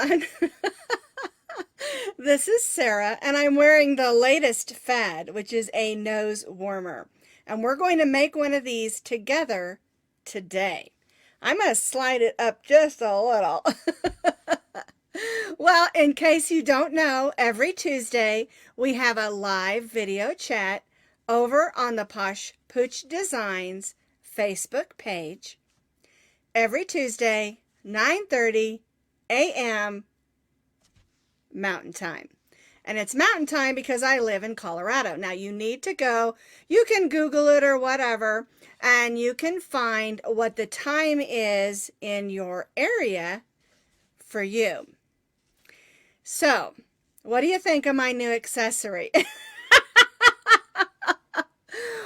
everyone. This is Sarah, and I'm wearing the latest fad, which is a nose warmer. And we're going to make one of these together today. I'm going to slide it up just a little. Well, in case you don't know, every Tuesday we have a live video chat over on the Posh Pooch Designs Facebook page. Every Tuesday, 9:30 a.m. Mountain Time. And it's Mountain Time because I live in Colorado. Now you need to go, you can Google it or whatever, and you can find what the time is in your area for you. So, what do you think of my new accessory?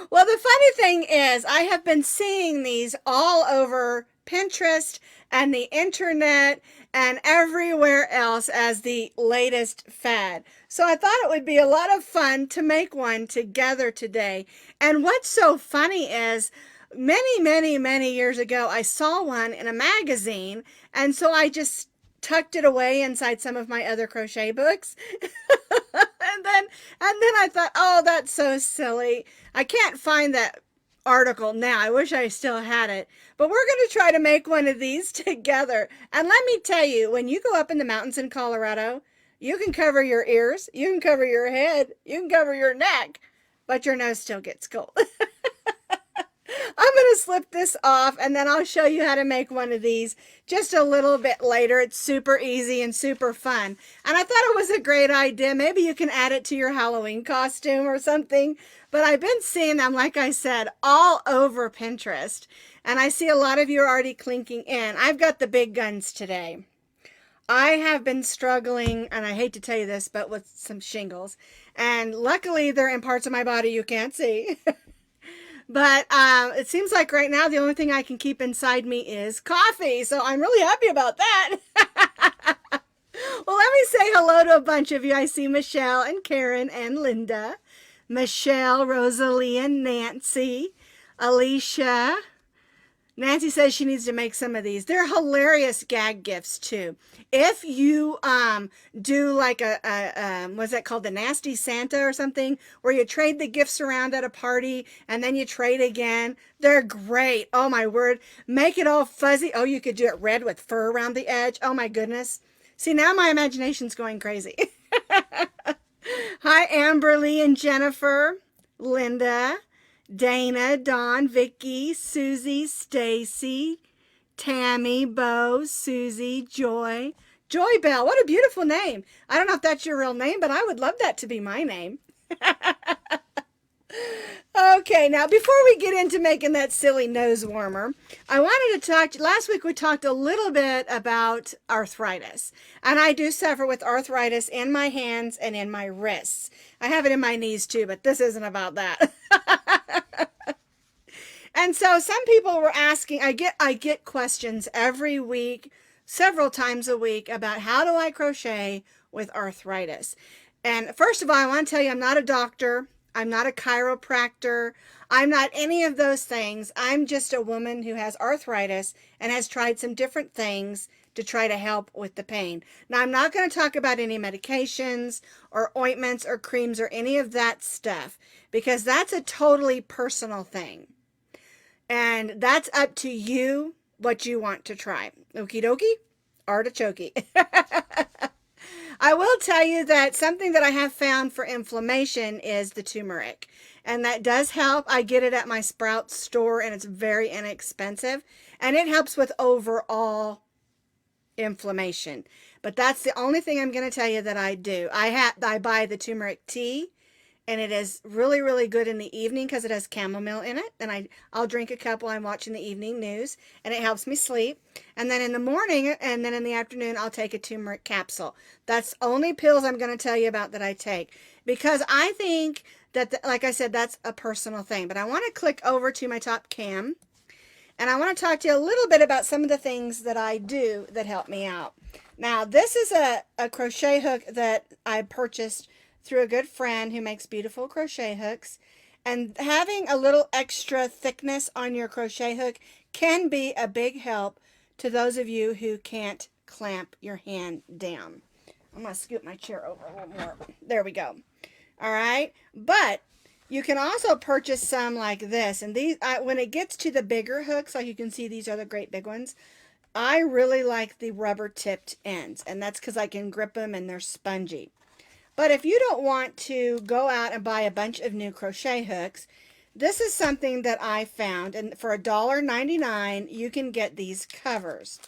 Well, the funny thing is, I have been seeing these all over Pinterest and the internet and everywhere else as the latest fad. So I thought it would be a lot of fun to make one together today. And what's so funny is, many years ago, I saw one in a magazine, and so I just tucked it away inside some of my other crochet books. And then I thought, oh, that's so silly. I can't find that article now. I wish I still had it. But we're going to try to make one of these together. And let me tell you, when you go up in the mountains in Colorado, you can cover your ears, you can cover your head, you can cover your neck, but your nose still gets cold. I'm going to slip this off, and then I'll show you how to make one of these just a little bit later. It's super easy and super fun. And I thought it was a great idea. Maybe you can add it to your Halloween costume or something. But I've been seeing them, like I said, all over Pinterest. And I see a lot of you are already clinking in. I've got the big guns today. I have been struggling, and I hate to tell you this, but with some shingles. And luckily, they're in parts of my body you can't see. But it seems like right now the only thing I can keep inside me is coffee. So I'm really happy about that. Well, let me say hello to a bunch of you. I see Michelle and Karen and Linda. Michelle, Rosalie, and Nancy. Alicia. Nancy says she needs to make some of these. They're hilarious gag gifts too. If you do like what's that called, the Nasty Santa or something, where you trade the gifts around at a party and then you trade again, they're great. Oh my word. Make it all fuzzy. Oh, you could do it red with fur around the edge. Oh my goodness. See, now my imagination's going crazy. Hi, Amberly and Jennifer, Linda, Dana, Dawn, Vicky, Susie, Stacy, Tammy, Bo, Susie, Joy. Joy Bell, what a beautiful name. I don't know if that's your real name, but I would love that to be my name. Okay, now before we get into making that silly nose warmer, I wanted to talk, last week we talked a little bit about arthritis. And I do suffer with arthritis in my hands and in my wrists. I have it in my knees too, but this isn't about that. And so some people were asking, I get questions every week, several times a week, about how do I crochet with arthritis. And first of all, I want to tell you, I'm not a doctor. I'm not a chiropractor. I'm not any of those things. I'm just a woman who has arthritis and has tried some different things to try to help with the pain. Now, I'm not going to talk about any medications or ointments or creams or any of that stuff, because that's a totally personal thing. And that's up to you what you want to try. Okie dokie, artichoke. I will tell you that something that I have found for inflammation is the turmeric. And that does help. I get it at my Sprouts store, and it's very inexpensive. And it helps with overall inflammation. But that's the only thing I'm going to tell you that I do. I buy the turmeric tea, and it is really good in the evening because it has chamomile in it. And I'll drink a cup while I'm watching the evening news, and it helps me sleep. And then in the morning and then in the afternoon, I'll take a turmeric capsule. That's only pills I'm going to tell you about that I take, because I think that, like I said, that's a personal thing. But I want to click over to my top cam, and I want to talk to you a little bit about some of the things that I do that help me out. Now, this is a crochet hook that I purchased through a good friend who makes beautiful crochet hooks. And having a little extra thickness on your crochet hook can be a big help to those of you who can't clamp your hand down. I'm going to scoot my chair over a little more. There we go. All right. But you can also purchase some like this. And these, when it gets to the bigger hooks, like you can see, these are the great big ones. I really like the rubber tipped ends. And that's because I can grip them and they're spongy. But if you don't want to go out and buy a bunch of new crochet hooks, this is something that I found. And for $1.99, you can get these covers.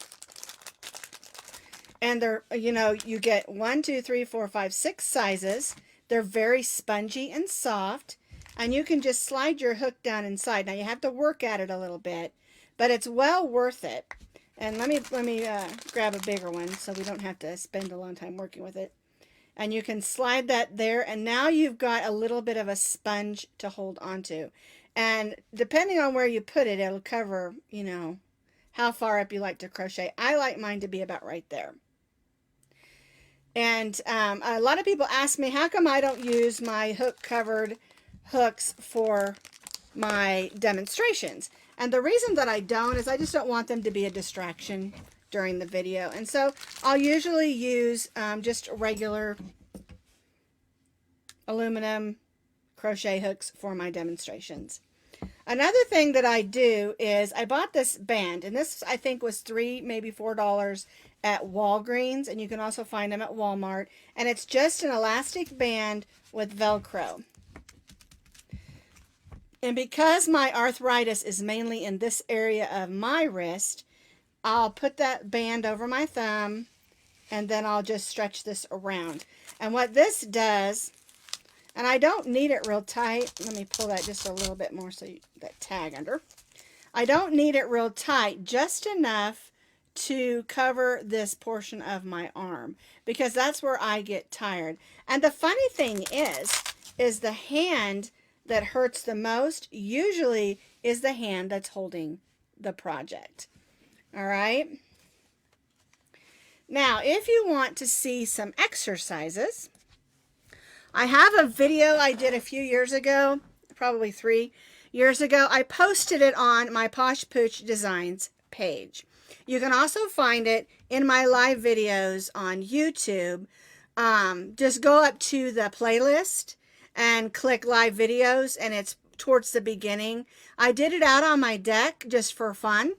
And they're, you know, you get 1, 2, 3, 4, 5, 6 sizes. They're very spongy and soft. And you can just slide your hook down inside. Now you have to work at it a little bit, but it's well worth it. And let me grab a bigger one so we don't have to spend a long time working with it. And you can slide that there, and now you've got a little bit of a sponge to hold onto. And depending on where you put it, it'll cover, you know, how far up you like to crochet. I like mine to be about right there. And a lot of people ask me, how come I don't use my hook-covered hooks for my demonstrations? And the reason that I don't is I just don't want them to be a distraction during the video. And so I'll usually use just regular aluminum crochet hooks for my demonstrations. Another thing that I do is I bought this band, and this I think was $3, maybe $4 at Walgreens, and you can also find them at Walmart. And it's just an elastic band with Velcro. And because my arthritis is mainly in this area of my wrist, I'll put that band over my thumb, and then I'll just stretch this around. And what this does, and I don't need it real tight. Let me pull that just a little bit more so that tag under. I don't need it real tight, just enough to cover this portion of my arm, because that's where I get tired. And the funny thing is the hand that hurts the most usually is the hand that's holding the project. All right. Now, if you want to see some exercises, I have a video I did a few years ago, probably 3 years ago. I posted it on my Posh Pooch Designs page. You can also find it in my live videos on YouTube. Just go up to the playlist and click live videos, and it's towards the beginning. I did it out on my deck just for fun.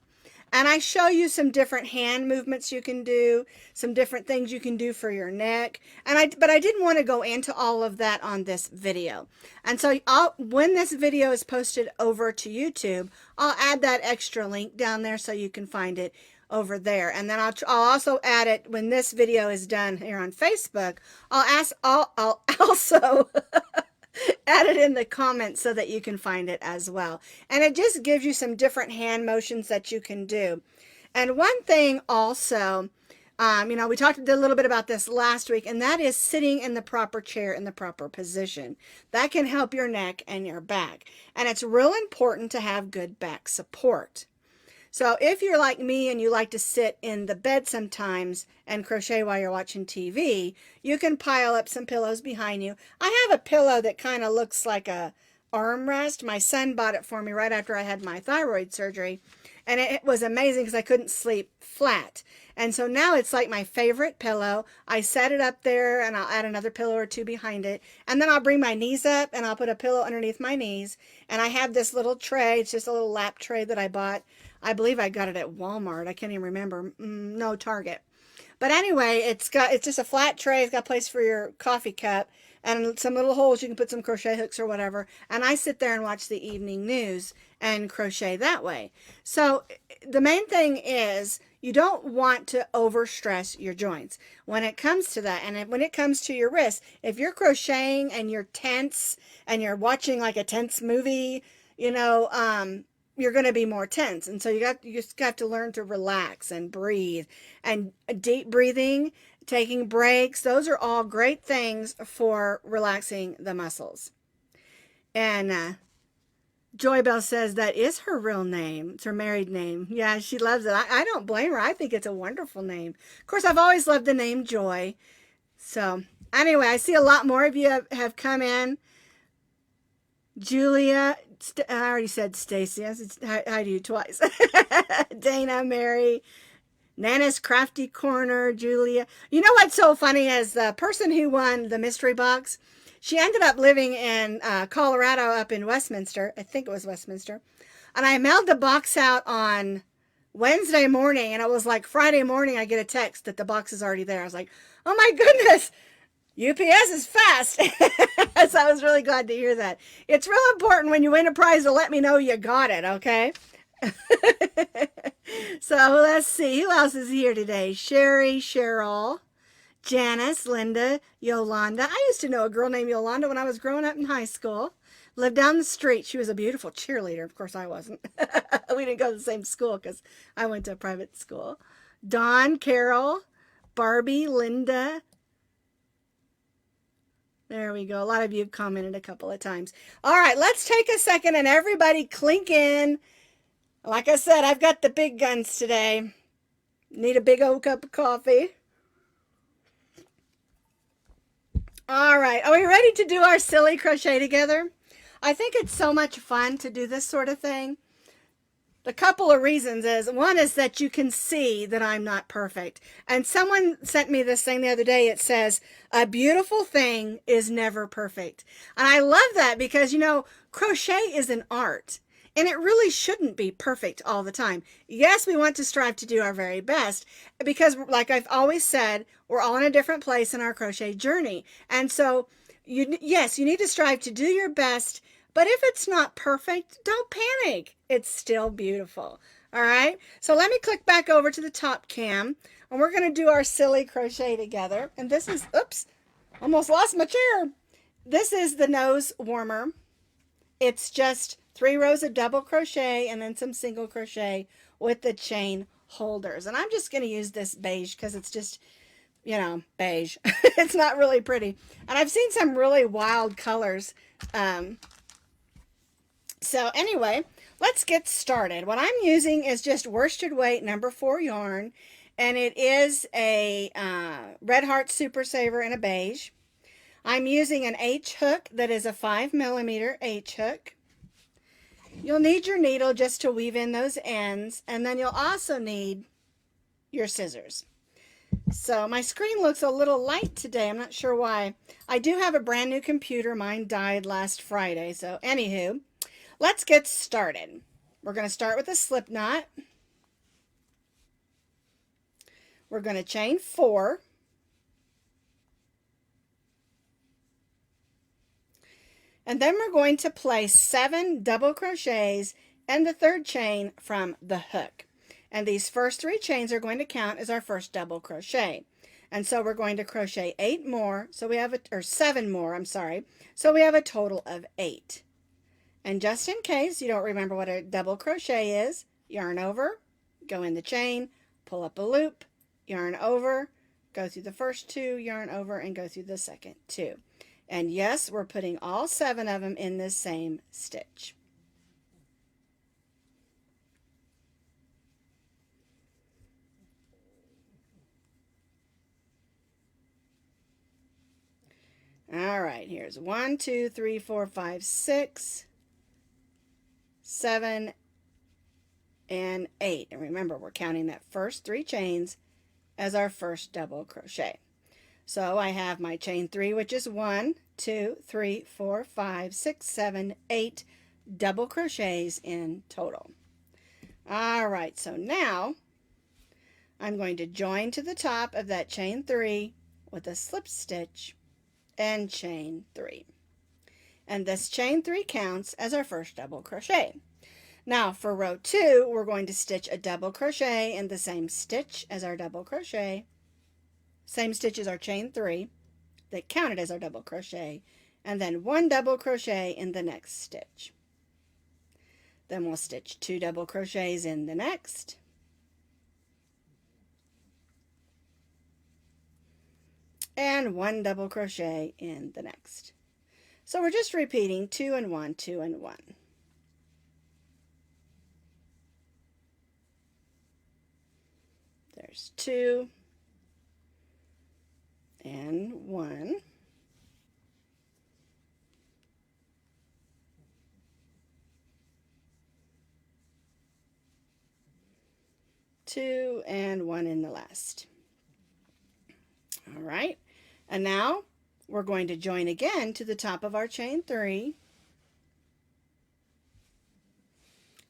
And I show you some different hand movements you can do, some different things you can do for your neck. But I didn't want to go into all of that on this video. And so when this video is posted over to YouTube, I'll add that extra link down there so you can find it over there. And then I'll also add it when this video is done here on Facebook. I'll also add it in the comments so that you can find it as well. And it just gives you some different hand motions that you can do. And one thing also, you know, we talked a little bit about this last week, and that is sitting in the proper chair in the proper position. That can help your neck and your back. And it's real important to have good back support. So if you're like me and you like to sit in the bed sometimes and crochet while you're watching TV, you can pile up some pillows behind you. I have a pillow that kind of looks like a armrest. My son bought it for me right after I had my thyroid surgery. And it was amazing because I couldn't sleep flat. And so now it's like my favorite pillow. I set it up there, and I'll add another pillow or two behind it. And then I'll bring my knees up, and I'll put a pillow underneath my knees. And I have this little tray. It's just a little lap tray that I bought. I believe I got it at Walmart. I can't even remember. No, Target. But anyway, it's just a flat tray. It's got a place for your coffee cup and some little holes you can put some crochet hooks or whatever. And I sit there and watch the evening news and crochet that way. So the main thing is you don't want to overstress your joints when it comes to that. And when it comes to your wrists, if you're crocheting and you're tense and you're watching like a tense movie, you know, you're going to be more tense. And so you just got to learn to relax and breathe. And deep breathing, taking breaks, those are all great things for relaxing the muscles. And Joy Bell says that is her real name. It's her married name. Yeah, she loves it. I don't blame her. I think it's a wonderful name. Of course, I've always loved the name Joy. So anyway, I see a lot more of you have come in. Julia, I already said Stacy. Hi to you twice. Dana, Mary, Nana's Crafty Corner, Julia. You know what's so funny is the person who won the mystery box, she ended up living in Colorado up in Westminster. I think it was Westminster. And I mailed the box out on Wednesday morning, and it was like Friday morning I get a text that the box is already there. I was like, oh my goodness, UPS is fast. So I was really glad to hear that. It's real important when you win a prize to let me know you got it, okay? So let's see. Who else is here today? Sherry, Cheryl, Janice, Linda, Yolanda. I used to know a girl named Yolanda when I was growing up in high school. Lived down the street. She was a beautiful cheerleader. Of course, I wasn't. We didn't go to the same school because I went to a private school. Dawn, Carol, Barbie, Linda. There we go. A lot of you have commented a couple of times. All right, let's take a second and everybody clink in. Like I said, I've got the big guns today. Need a big old cup of coffee. All right, are we ready to do our silly crochet together? I think it's so much fun to do this sort of thing. The couple of reasons is, one is that you can see that I'm not perfect. And someone sent me this thing the other day. It says, a beautiful thing is never perfect. And I love that because, you know, crochet is an art. And it really shouldn't be perfect all the time. Yes, we want to strive to do our very best because, like I've always said, we're all in a different place in our crochet journey. And so, yes, you need to strive to do your best. But if it's not perfect, don't panic. It's still beautiful. All right. So let me click back over to the top cam and we're going to do our silly crochet together. And this is, oops, almost lost my chair. This is the nose warmer. It's just 3 rows of double crochet and then some single crochet with the chain holders. And I'm just going to use this beige because it's just, you know, beige. It's not really pretty. And I've seen some really wild colors. So anyway, let's get started. What I'm using is just worsted weight number 4 yarn, and it is a Red Heart Super Saver in a beige. I'm using an H hook that is a 5mm H hook. You'll need your needle just to weave in those ends, and then you'll also need your scissors. So my screen looks a little light today. I'm not sure why. I do have a brand new computer. Mine died last Friday. So anywho, let's get started. We're going to start with a slip knot. We're going to chain 4. And then we're going to place 7 double crochets and the 3rd chain from the hook. And these first 3 chains are going to count as our first double crochet. And so we're going to crochet 8 more. So we have or 7 more, I'm sorry. So we have a total of 8. And just in case you don't remember what a double crochet is, yarn over, go in the chain, pull up a loop, yarn over, go through the first 2, yarn over, and go through the second 2. And yes, we're putting all 7 of them in this same stitch. All right, here's 1, 2, 3, 4, 5, 6, 7, and 8. And remember, we're counting that first 3 chains as our first double crochet. So I have my chain 3, which is 1, 2, 3, 4, 5, 6, 7, 8 double crochets in total. All right, so now I'm going to join to the top of that chain 3 with a slip stitch and chain 3. And this chain 3 counts as our first double crochet. Now for row 2, we're going to stitch a double crochet in the same stitch as our double crochet. Same stitch as our chain 3 that counted as our double crochet, and then 1 double crochet in the next stitch. Then we'll stitch 2 double crochets in the next, and 1 double crochet in the next. So we're just repeating 2 and 1, 2 and 1. There's 2 and 1, 2, and 1 in the last. All right, and now we're going to join again to the top of our chain 3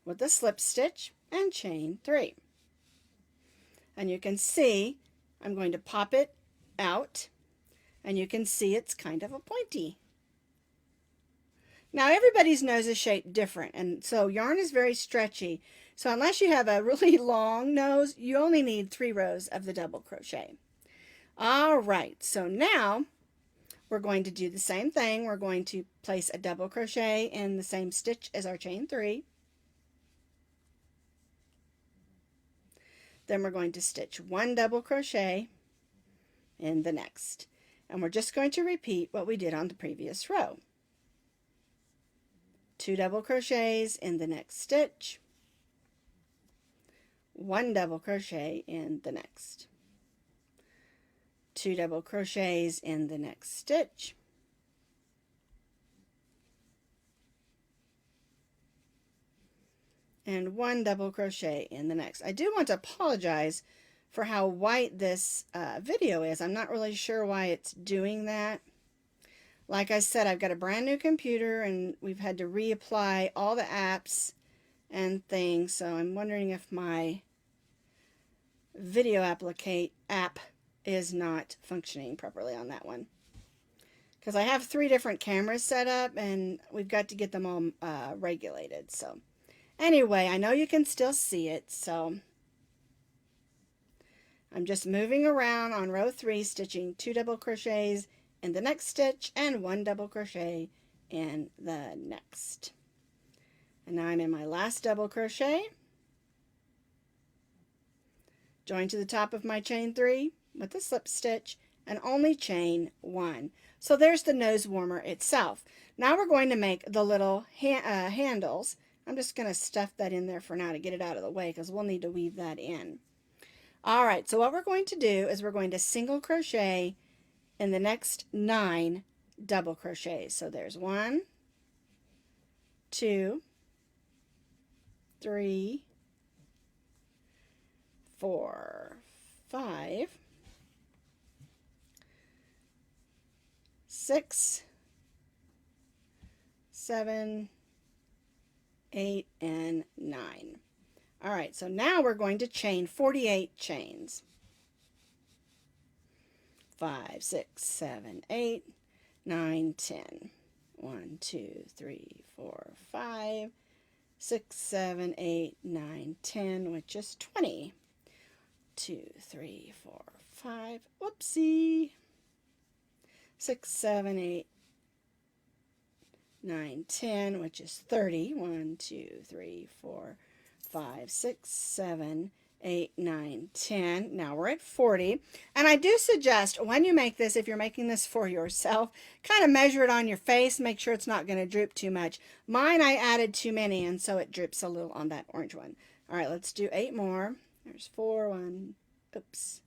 with a slip stitch and chain 3. And you can see I'm going to pop it out, and you can see it's kind of a pointy. Now everybody's nose is shaped different, and so yarn is very stretchy. So unless you have a really long nose, you only need 3 rows of the double crochet. All right, so now we're going to do the same thing. We're going to place a double crochet in the same stitch as our chain 3. Then we're going to stitch 1 double crochet in the next. And we're just going to repeat what we did on the previous row. 2 double crochets in the next stitch, 1 double crochet in the next, 2 double crochets in the next stitch, and 1 double crochet in the next. I do want to apologize for how white this video is. I'm not really sure why it's doing that. Like I said, I've got a brand new computer and we've had to reapply all the apps and things, so I'm wondering if my video app is not functioning properly on that one. Because I have 3 different cameras set up and we've got to get them all regulated. So anyway, I know you can still see it, so I'm just moving around on row 3, stitching 2 double crochets in the next stitch and 1 double crochet in the next. And now I'm in my last double crochet, join to the top of my chain 3 with a slip stitch and only chain 1. So there's the nose warmer itself. Now we're going to make the little handles. I'm just going to stuff that in there for now to get it out of the way because we'll need to weave that in. All right, so what we're going to do is we're going to single crochet in the next 9 double crochets. So there's 1, 2, 3, 4, 5, 6, 7, 8, and 9. All right, so now we're going to chain 48 chains. 5, 6, 7, 8, 9, 10. 1, 2, 3, 4, 5, 6, 7, 8, 9, 10, which is 20. 2, 3, 4, 5, whoopsie. 6, 7, 8, 9, 10, which is 30. 1, 2, 3, 4, 5, 6, 7, 8, 9, 10. Now we're at 40. And I do suggest when you make this, if you're making this for yourself, kind of measure it on your face. Make sure it's not going to droop too much. Mine, I added too many, and so it drips a little on that orange one. All right, let's do 8 more. There's 4, 1, oops.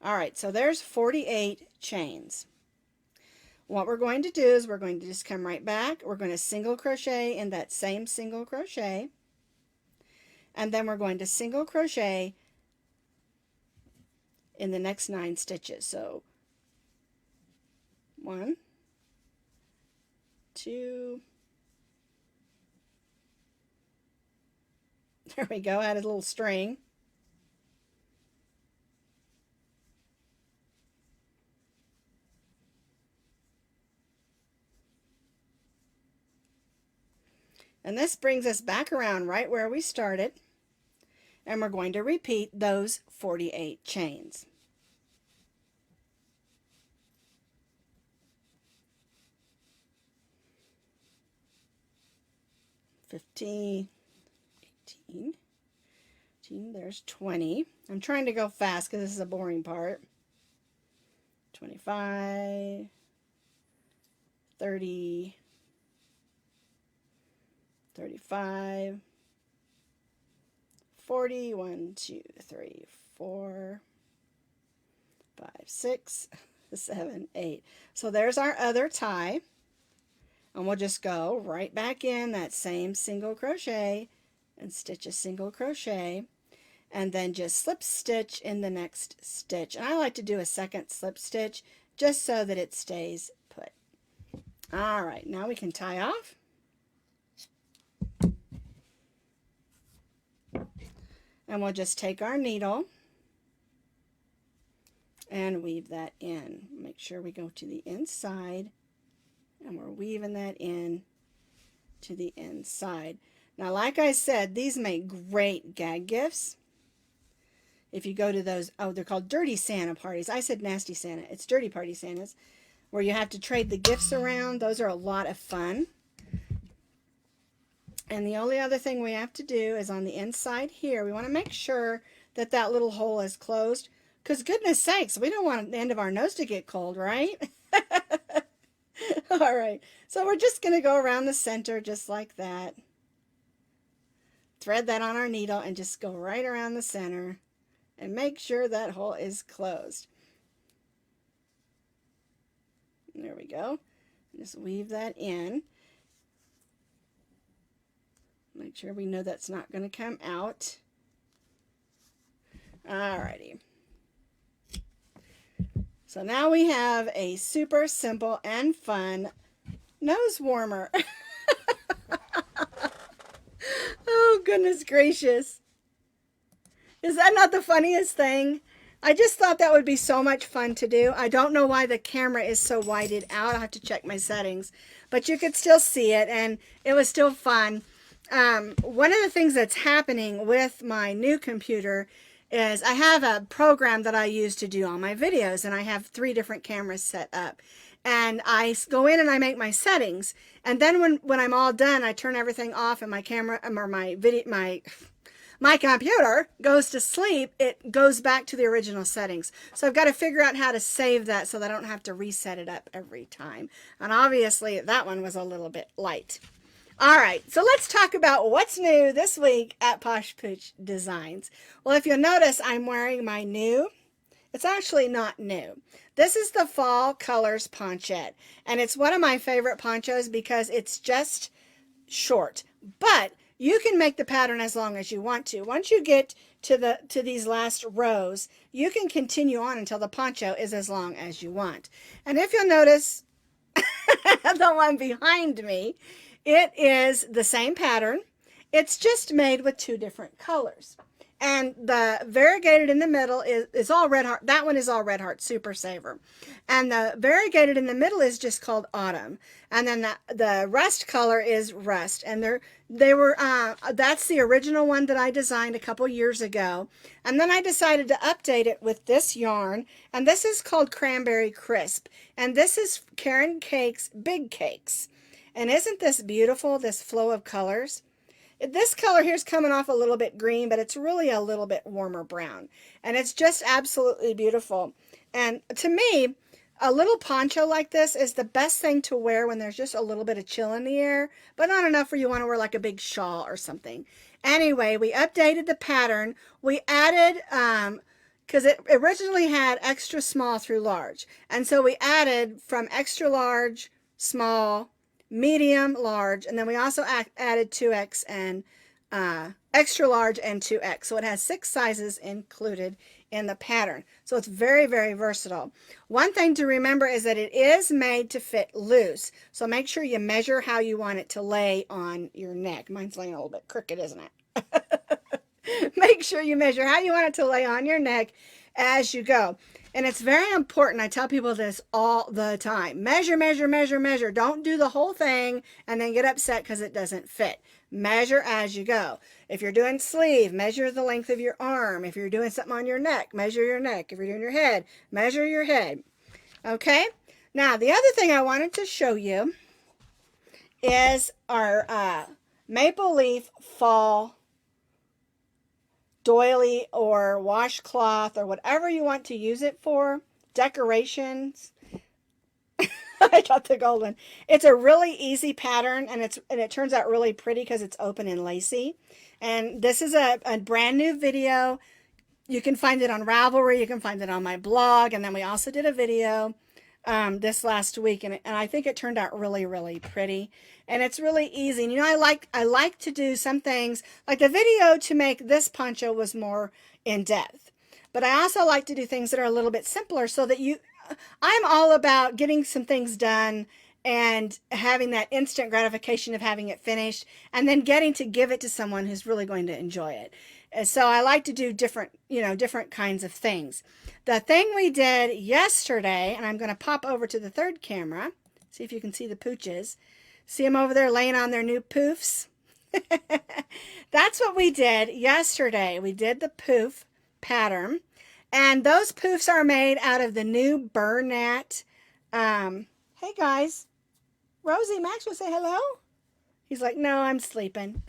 All right, so there's 48 chains. What we're going to do is we're going to just come right back. We're going to single crochet in that same single crochet. And then we're going to single crochet in the next 9 stitches. So 1, 2, there we go, added a little string. And this brings us back around right where we started. And we're going to repeat those 48 chains. 15, 18, 19, there's 20. I'm trying to go fast because this is a boring part. 25, 30, 35, 40, 1, 2, 3, 4, 5, 6, 7, 8. So there's our other tie. And we'll just go right back in that same single crochet and stitch a single crochet, and then just slip stitch in the next stitch. And I like to do a second slip stitch just so that it stays put. All right, now we can tie off. And we'll just take our needle and weave that in. Make sure we go to the inside, and we're weaving that in to the inside. Now, like I said, these make great gag gifts. If you go to those, oh, they're called Dirty Santa parties. I said Nasty Santa. It's Dirty Party Santas, where you have to trade the gifts around. Those are a lot of fun. And the only other thing we have to do is on the inside here, we want to make sure that that little hole is closed. Because goodness sakes, we don't want the end of our nose to get cold, right? All right, so we're just going to go around the center just like that. Thread that on our needle and just go right around the center and make sure that hole is closed. There we go. Just weave that in. Make sure we know that's not going to come out. Alrighty. So now we have a super simple and fun nose warmer. Oh, goodness gracious. Is that not the funniest thing? I just thought that would be so much fun to do. I don't know why the camera is so whited out. I'll have to check my settings. But you could still see it, and it was still fun. One of the things that's happening with my new computer is I have a program that I use to do all my videos, and I have 3 different cameras set up. And I go in and I make my settings, and then when I'm all done, I turn everything off, and my camera or my computer goes to sleep. It goes back to the original settings. So I've got to figure out how to save that so that I don't have to reset it up every time. And obviously that one was a little bit light. All right, so let's talk about what's new this week at Posh Pooch Designs. Well, if you'll notice, I'm wearing my new, it's actually not new. This is the Fall Colors Ponchette, and it's one of my favorite ponchos because it's just short, but you can make the pattern as long as you want to. Once you get to these last rows, you can continue on until the poncho is as long as you want. And if you'll notice, the one behind me, it is the same pattern. It's just made with 2 different colors. And the variegated in the middle is all Red Heart. That one is all Red Heart Super Saver. And the variegated in the middle is just called Autumn. And then the rust color is Rust. And that's the original one that I designed a couple years ago. And then I decided to update it with this yarn. And this is called Cranberry Crisp. And this is Karen Cake's Big Cakes. And isn't this beautiful, this flow of colors? This color here is coming off a little bit green, but it's really a little bit warmer brown. And it's just absolutely beautiful. And to me, a little poncho like this is the best thing to wear when there's just a little bit of chill in the air, but not enough where you want to wear like a big shawl or something. Anyway, we updated the pattern. We added, because it originally had extra small through large. And so we added from extra large, small, medium, large, and then we also added 2X and extra large and 2X. So it has 6 sizes included in the pattern. So it's very, very versatile. One thing to remember is that it is made to fit loose. So make sure you measure how you want it to lay on your neck. Mine's laying a little bit crooked, isn't it? Make sure you measure how you want it to lay on your neck as you go. And it's very important. I tell people this all the time. Measure, measure, measure, measure. Don't do the whole thing and then get upset because it doesn't fit. Measure as you go. If you're doing sleeve, measure the length of your arm. If you're doing something on your neck, measure your neck. If you're doing your head, measure your head. Okay? Now, the other thing I wanted to show you is our maple leaf fall doily or washcloth or whatever you want to use it for. Decorations. I got the gold one. It's a really easy pattern, and it turns out really pretty because it's open and lacy. And this is a brand new video. You can find it on Ravelry. You can find it on my blog. And then we also did a video this last week, and I think it turned out really, really pretty, and it's really easy. And, you know, I like to do some things, like the video to make this poncho was more in depth, but I also like to do things that are a little bit simpler, so that I'm all about getting some things done and having that instant gratification of having it finished, and then getting to give it to someone who's really going to enjoy it. And so I like to do different kinds of things. The thing we did yesterday, and I'm going to pop over to the third camera, see if you can see the pooches. See them over there laying on their new poofs? That's what we did yesterday. We did the poof pattern, and those poofs are made out of the new Burnett. Hey guys, Rosie, Max will say hello. He's like, no, I'm sleeping.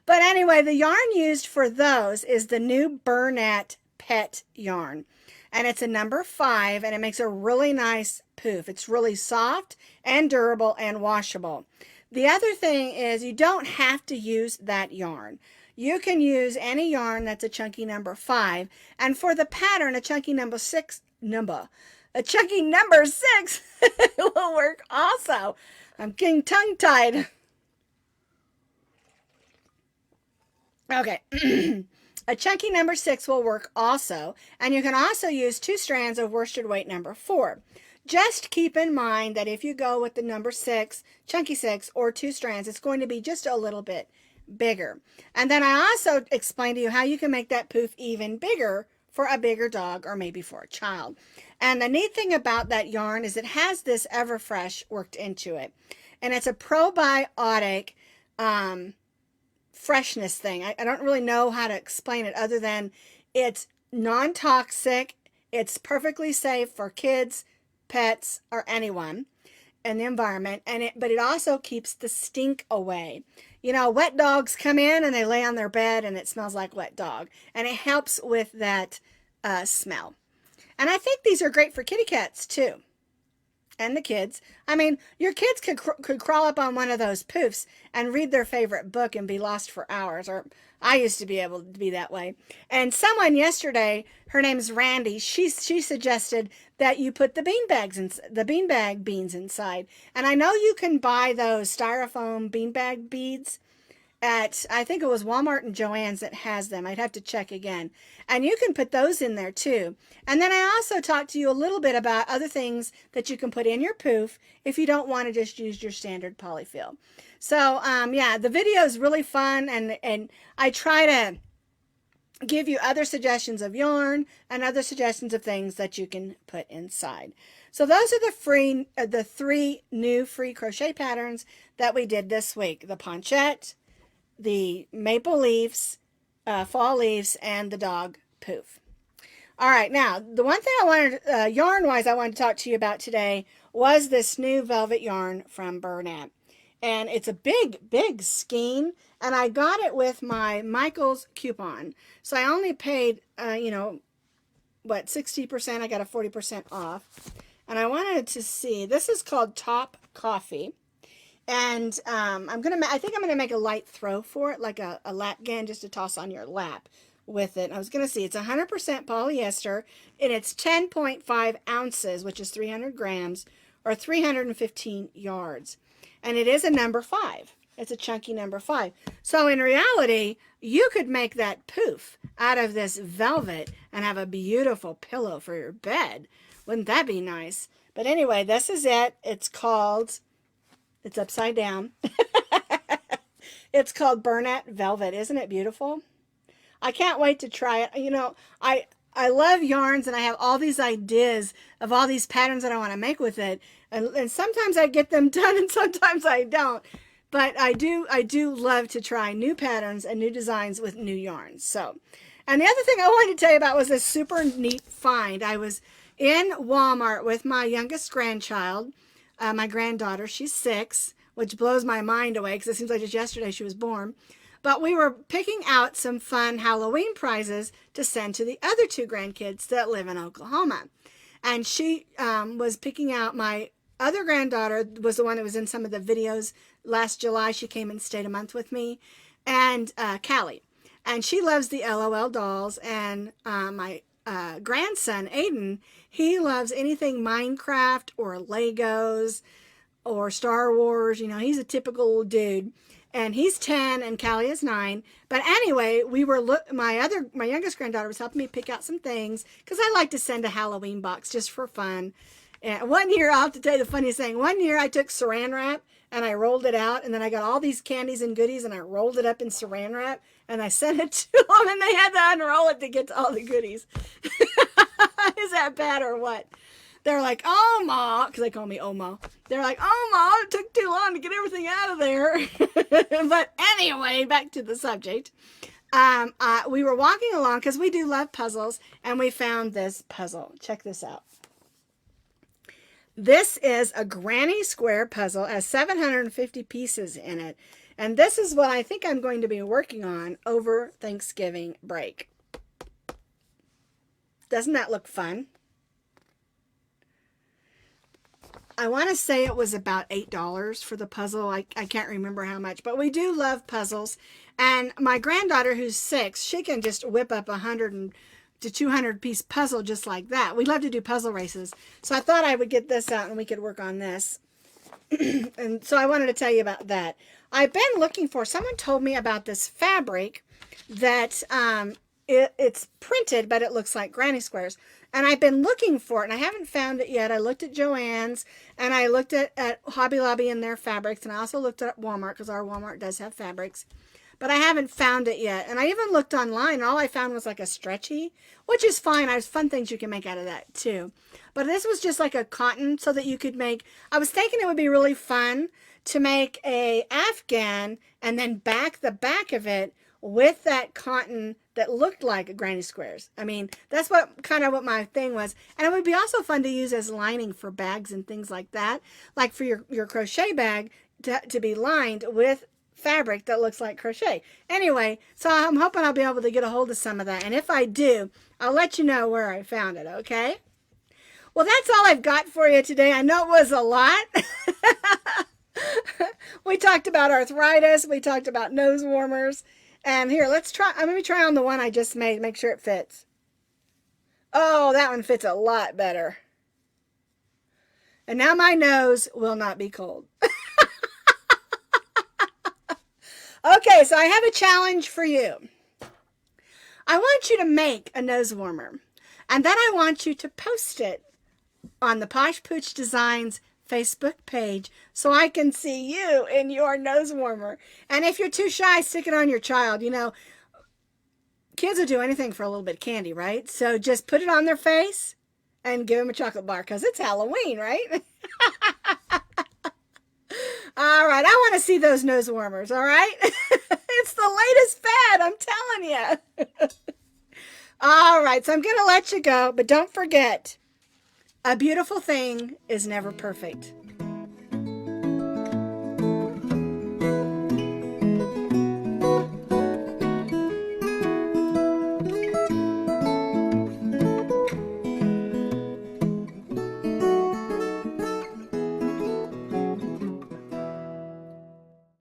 But anyway, the yarn used for those is the new Burnett Pet yarn. And it's a number 5, and it makes a really nice poof. It's really soft and durable and washable. The other thing is you don't have to use that yarn. You can use any yarn that's a chunky number 5. And for the pattern, a chunky number 6 will work also. I'm getting tongue-tied. Okay. A chunky number 6 will work also, and you can also use 2 strands of worsted weight number 4. Just keep in mind that if you go with the number 6, chunky 6, or 2 strands, it's going to be just a little bit bigger. And then I also explained to you how you can make that poof even bigger for a bigger dog or maybe for a child. And the neat thing about that yarn is it has this Everfresh worked into it. And it's a probiotic freshness thing. I don't really know how to explain it other than it's non-toxic, it's perfectly safe for kids, pets, or anyone in the environment, but it also keeps the stink away. You know, wet dogs come in and they lay on their bed and it smells like wet dog, and it helps with that smell. And I think these are great for kitty cats too. And the kids. I mean, your kids could crawl up on one of those poofs and read their favorite book and be lost for hours. Or I used to be able to be that way. And someone yesterday, her name's Randy, she suggested that you put the beanbag beans inside. And I know you can buy those styrofoam beanbag beads at, I think it was Walmart and Joann's that has them. I'd have to check again. And you can put those in there too. And then I also talked to you a little bit about other things that you can put in your poof if you don't want to just use your standard polyfill. So yeah, the video is really fun, and I try to give you other suggestions of yarn and other suggestions of things that you can put inside. So those are the 3 new free crochet patterns that we did this week: the ponchette, the maple leaves, fall leaves, and the dog poof. All right, now the one thing I wanted, yarn-wise, I wanted to talk to you about today was this new velvet yarn from Burnett. And it's a big, big skein, and I got it with my Michael's coupon. So I only paid, 60%, I got a 40% off. And I wanted to see, this is called Top Coffee. And I think I'm gonna make a light throw for it, like a lapgan, just to toss on your lap with it. I was gonna see, it's 100% polyester, and it's 10.5 ounces, which is 300 grams, or 315 yards. And it is a number 5. It's a chunky number 5. So in reality, you could make that poof out of this velvet and have a beautiful pillow for your bed. Wouldn't that be nice? But anyway, this is it. It's upside down. It's called Burnett Velvet. Isn't it beautiful? I can't wait to try it. You know, I love yarns, and I have all these ideas of all these patterns that I want to make with it. And sometimes I get them done and sometimes I don't. But I do love to try new patterns and new designs with new yarns. So, and the other thing I wanted to tell you about was this super neat find. I was in Walmart with my youngest grandchild, my granddaughter. She's 6, which blows my mind away because it seems like just yesterday she was born. But we were picking out some fun Halloween prizes to send to the other 2 grandkids that live in Oklahoma. And she was picking out, my other granddaughter was the one that was in some of the videos last July. She came and stayed a month with me. And Callie. And she loves the LOL dolls. And my grandson, Aiden, he loves anything Minecraft or Legos or Star Wars. You know, he's a typical dude. And he's 10 and Callie is 9. But anyway, my youngest granddaughter was helping me pick out some things because I like to send a Halloween box just for fun. And one year, I'll have to tell you the funniest thing. One year I took saran wrap and I rolled it out, and then I got all these candies and goodies and I rolled it up in saran wrap and I sent it to them, and they had to unroll it to get to all the goodies. Is that bad or what? They're like, "Oh, Ma," because they call me Oma. They're like, "Oh, Ma, it took too long to get everything out of there." But anyway, back to the subject. We were walking along because we do love puzzles, and we found this puzzle. Check this out. This is a granny square puzzle, has 750 pieces in it. And this is what I think I'm going to be working on over Thanksgiving break. Doesn't that look fun? I want to say it was about $8 for the puzzle. I can't remember how much, but we do love puzzles. And my granddaughter, who's 6, she can just whip up 100 to 200 piece puzzle just like that. We love to do puzzle races. So I thought I would get this out and we could work on this. And so I wanted to tell you about that. I've been looking for, someone told me about this fabric that it's printed, but it looks like granny squares. And I've been looking for it, and I haven't found it yet. I looked at Joann's, and I looked at Hobby Lobby and their fabrics, and I also looked at Walmart, because our Walmart does have fabrics. But I haven't found it yet. And I even looked online, and all I found was like a stretchy, which is fine. There's fun things you can make out of that, too. But this was just like a cotton so that you could make, I was thinking it would be really fun to make a Afghan and then back the back of it with that cotton that looked like granny squares. I mean, that's what my thing was. And it would be also fun to use as lining for bags and things like that. Like for your crochet bag to be lined with fabric that looks like crochet. Anyway, so I'm hoping I'll be able to get a hold of some of that. And if I do, I'll let you know where I found it, okay? Well, that's all I've got for you today. I know it was a lot. We talked about arthritis. We talked about nose warmers. And here, let's try. I'm going to try on the one I just made. Make sure it fits. Oh, that one fits a lot better. And now my nose will not be cold. Okay, so I have a challenge for you. I want you to make a nose warmer. And then I want you to post it on the Posh Pooch Designs Facebook page so I can see you in your nose warmer. And if you're too shy, stick it on your child. You know, kids will do anything for a little bit of candy, right? So just put it on their face and give them a chocolate bar because it's Halloween, right? All right, I want to see those nose warmers, all right? It's the latest fad, I'm telling you. All right, so I'm going to let you go, but don't forget, a beautiful thing is never perfect.